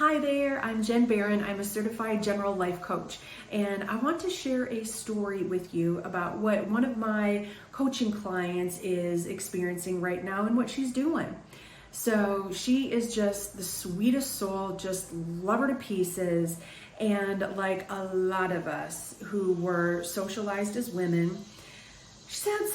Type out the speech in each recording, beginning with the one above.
Hi there, I'm Jen Barron. I'm a certified general life coach, and I want to share a story with you about what one of my coaching clients is experiencing right now and what she's doing. So she is just the sweetest soul, just love her to pieces. And like a lot of us who were socialized as women, she's had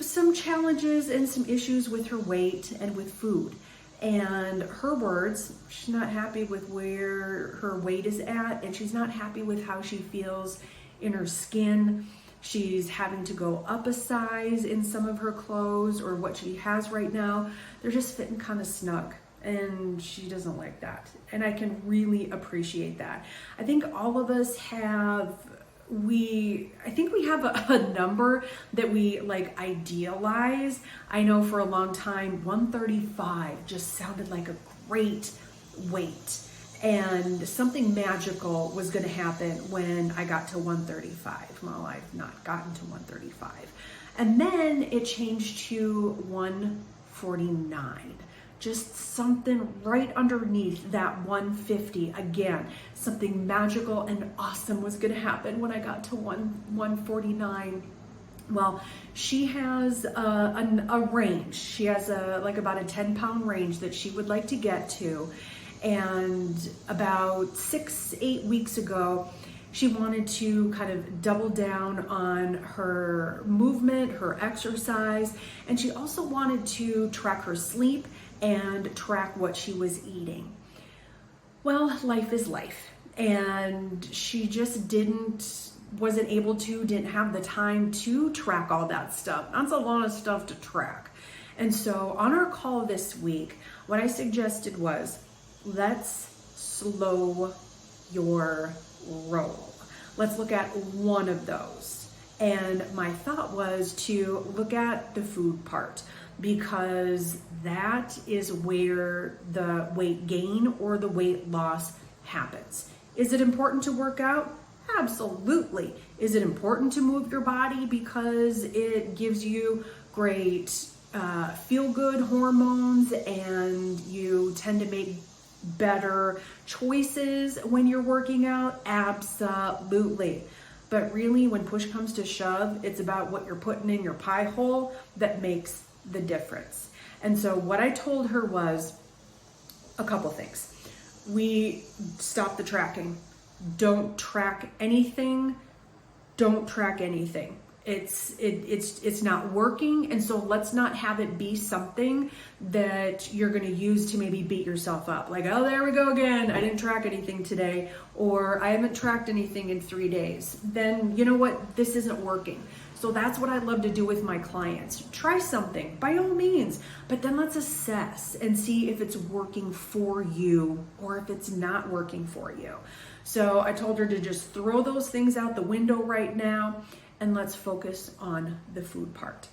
some challenges and some issues with her weight and with food. And her words, she's not happy with where her weight is at, and she's not happy with how she feels in her skin. She's having to go up a size in some of her clothes, or what she has right now. They're just fitting kind of snug, and she doesn't like that. And I can really appreciate that. I think all of us have I think we have a number that we like idealize. I know for a long time 135 just sounded like a great weight, and something magical was going to happen when I got to 135. Well, I've not gotten to 135, and then it changed to 149. Just something right underneath that 150. Again, something magical and awesome was going to happen when I got to 149. Well, she has a range. She has about a 10-pound range that she would like to get to. And about 6-8 weeks ago, she wanted to kind of double down on her movement, her exercise, and she also wanted to track her sleep and track what she was eating. Well, life is life, and she just didn't have the time to track all that stuff. That's a lot of stuff to track. And so on our call this week, what I suggested was, let's slow your roll. Let's look at one of those. And my thought was to look at the food part, because that is where the weight gain or the weight loss happens. Is it important to work out? Absolutely. Is it important to move your body because it gives you great feel-good hormones and you tend to make better choices when you're working out? Absolutely. But really, when push comes to shove, it's about what you're putting in your pie hole that makes the difference. And so what I told her was a couple things. We stop the tracking. Don't track anything. Don't track anything. It's not working, and so let's not have it be something that you're going to use to maybe beat yourself up. Like, oh, there we go again. I didn't track anything today, or I haven't tracked anything in 3 days. Then you know what? This isn't working. So that's what I love to do with my clients. Try something, by all means, but then let's assess and see if it's working for you or if it's not working for you. So I told her to just throw those things out the window right now, and let's focus on the food part.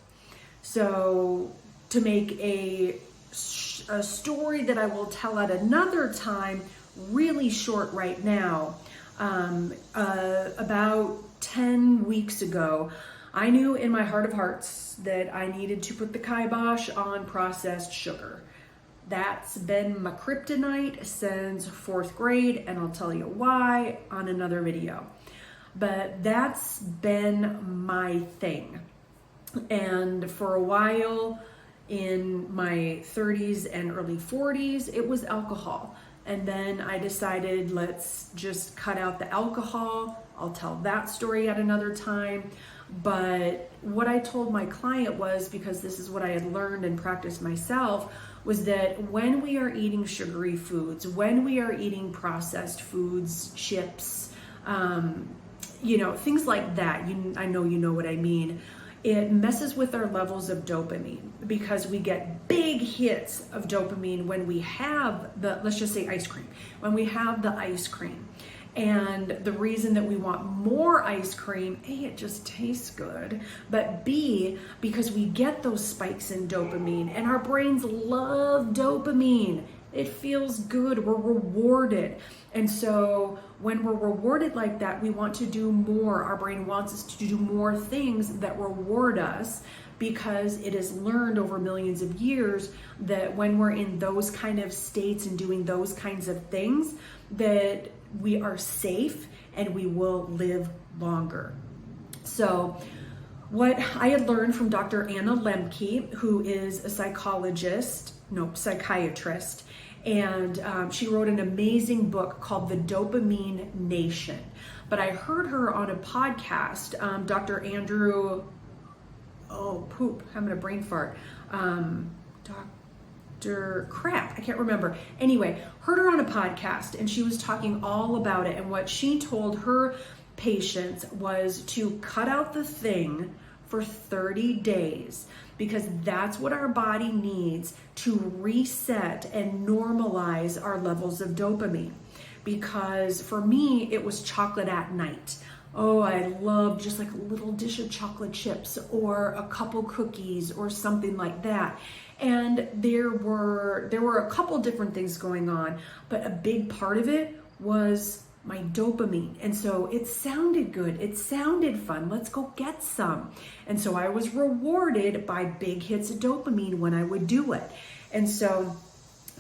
So to make a story that I will tell at another time, really short right now, about 10 weeks ago, I knew in my heart of hearts that I needed to put the kibosh on processed sugar. That's been my kryptonite since 4th grade, and I'll tell you why on another video. But that's been my thing. And for a while in my 30s and early 40s, it was alcohol. And then I decided, let's just cut out the alcohol. I'll tell that story at another time. But what I told my client was, because this is what I had learned and practiced myself, was that when we are eating sugary foods, when we are eating processed foods, chips, things like that, I know you know what I mean, it messes with our levels of dopamine, because we get big hits of dopamine when we have let's just say ice cream, when we have the ice cream. And the reason that we want more ice cream, A, it just tastes good, but B, because we get those spikes in dopamine, and our brains love dopamine. It feels good. We're rewarded. And so when we're rewarded like that, we want to do more. Our brain wants us to do more things that reward us, because it has learned over millions of years that when we're in those kind of states and doing those kinds of things, that we are safe and we will live longer. So what I had learned from Dr. Anna Lemke, who is a psychiatrist, and she wrote an amazing book called The Dopamine Nation. But I heard her on a podcast, Dr. Andrew, I'm gonna brain fart. Dr. Crap, I can't remember. Anyway, heard her on a podcast, and she was talking all about it. And what she told her patients was to cut out the thing for 30 days, because that's what our body needs to reset and normalize our levels of dopamine. Because for me, it was chocolate at night. Oh, I love just like a little dish of chocolate chips or a couple cookies or something like that. And there were a couple different things going on, but a big part of it was my dopamine. And so it sounded good. It sounded fun. Let's go get some. And so I was rewarded by big hits of dopamine when I would do it. And so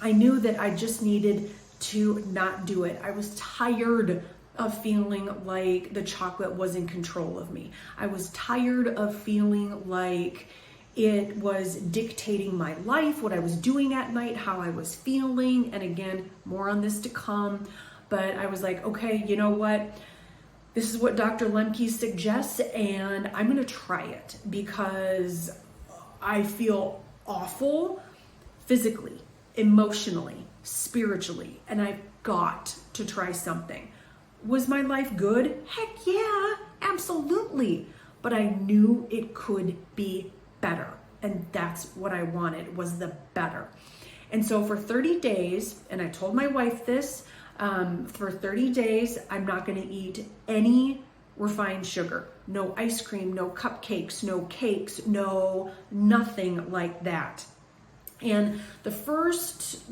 I knew that I just needed to not do it. I was tired of feeling like the chocolate was in control of me. I was tired of feeling like it was dictating my life, what I was doing at night, how I was feeling. And again, more on this to come. But I was like, okay, you know what? This is what Dr. Lemke suggests, and I'm gonna try it because I feel awful physically, emotionally, spiritually, and I've got to try something. Was my life good? Heck yeah, absolutely. But I knew it could be better. And that's what I wanted, was the better. And so for 30 days, and I told my wife this, for 30 days, I'm not gonna eat any refined sugar. No ice cream, no cupcakes, no cakes, no nothing like that. And the first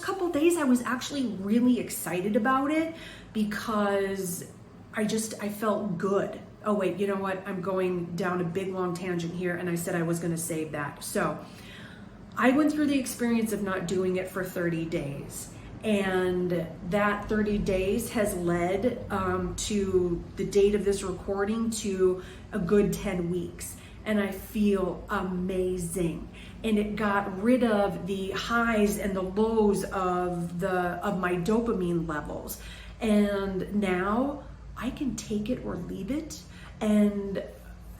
couple days, I was actually really excited about it because I felt good. Oh wait, you know what? I'm going down a big long tangent here, and I said I was gonna save that. So I went through the experience of not doing it for 30 days. And that 30 days has led to the date of this recording to a good 10 weeks. And I feel amazing. And it got rid of the highs and the lows of my dopamine levels. And now I can take it or leave it. And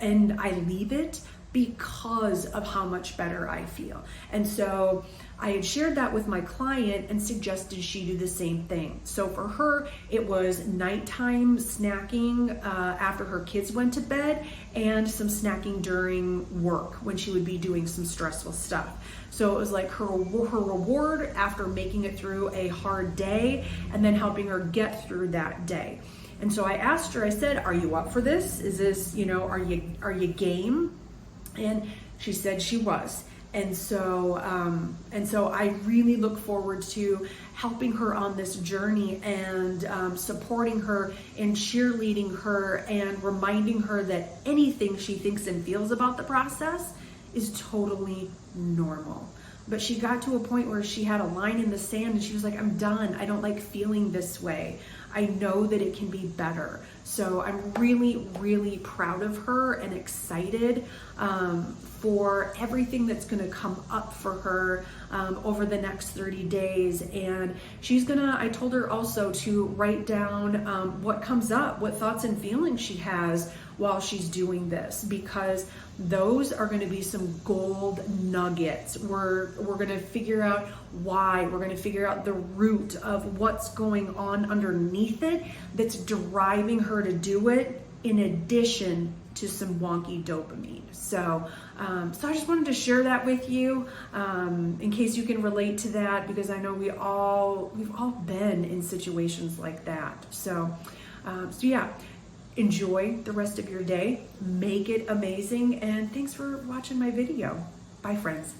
I leave it because of how much better I feel. And so I had shared that with my client and suggested she do the same thing. So for her, it was nighttime snacking after her kids went to bed, and some snacking during work when she would be doing some stressful stuff. So it was like her reward after making it through a hard day and then helping her get through that day. And so I asked her, I said, are you up for this? Is this, are you game? And she said she was. And so I really look forward to helping her on this journey and supporting her and cheerleading her and reminding her that anything she thinks and feels about the process is totally normal. But she got to a point where she had a line in the sand and she was like, I'm done. I don't like feeling this way. I know that it can be better. So I'm really, really proud of her and excited for everything that's going to come up for her over the next 30 days. And I told her also to write down what comes up, what thoughts and feelings she has while she's doing this, because those are going to be some gold nuggets. We're going to figure out why. We're going to figure out the root of what's going on underneath it that's driving her to do it, in addition to some wonky dopamine. So I just wanted to share that with you in case you can relate to that, because I know we've all been in situations like that. So yeah. Enjoy the rest of your day, make it amazing, and thanks for watching my video. Bye, friends.